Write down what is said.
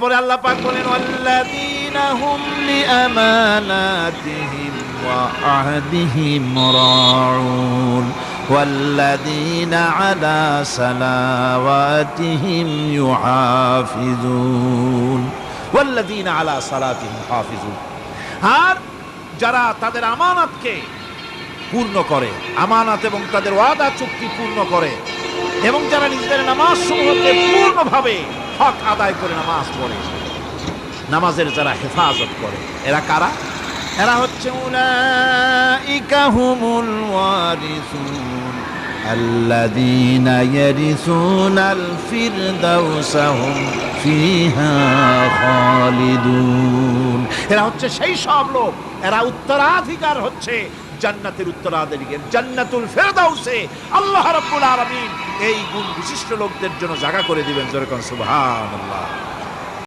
পরে আল্লাহ পাক বলেন ওয়াল্লাযীনা হুম লিআমানাতিহিম ওয়া আহদিহিম রাউন ওয়াল্লাযীনা আলা সালাওয়াতিহিম ইউহাফিজুন ওয়াল্লাযীনা আলা সালাতিহিম হাফিজুন। আর যারা তাদের আমানতকে পূর্ণ করে, আমানত এবং তাদের ওয়াদা চুক্তি পূর্ণ করে, এবং যারা নিজেদের নামাজ সমূহকে পূর্ণভাবে হক আদায় করে নামাজ পড়ে, নামাজের যারা হেফাজত করে, এরা কারা? এরা হচ্ছে উলাইকা হুমুল ওয়ারিসুন আল্লাযীনা ইয়ারিসুনাল ফিরদাউসা হুম ফিহা খালিদুন। এরা হচ্ছে সেই সব লোক, এরা উত্তরাধিকার হচ্ছে জান্নাতের উত্তরাধিকার, জান্নাতুল ফিরদাউসে আল্লাহ রাব্বুল আলামিন এই গুণ বিশিষ্ট লোকদের জন্য জায়গা করে দিবেন। জোরে কোন সুবহানাল্লাহ।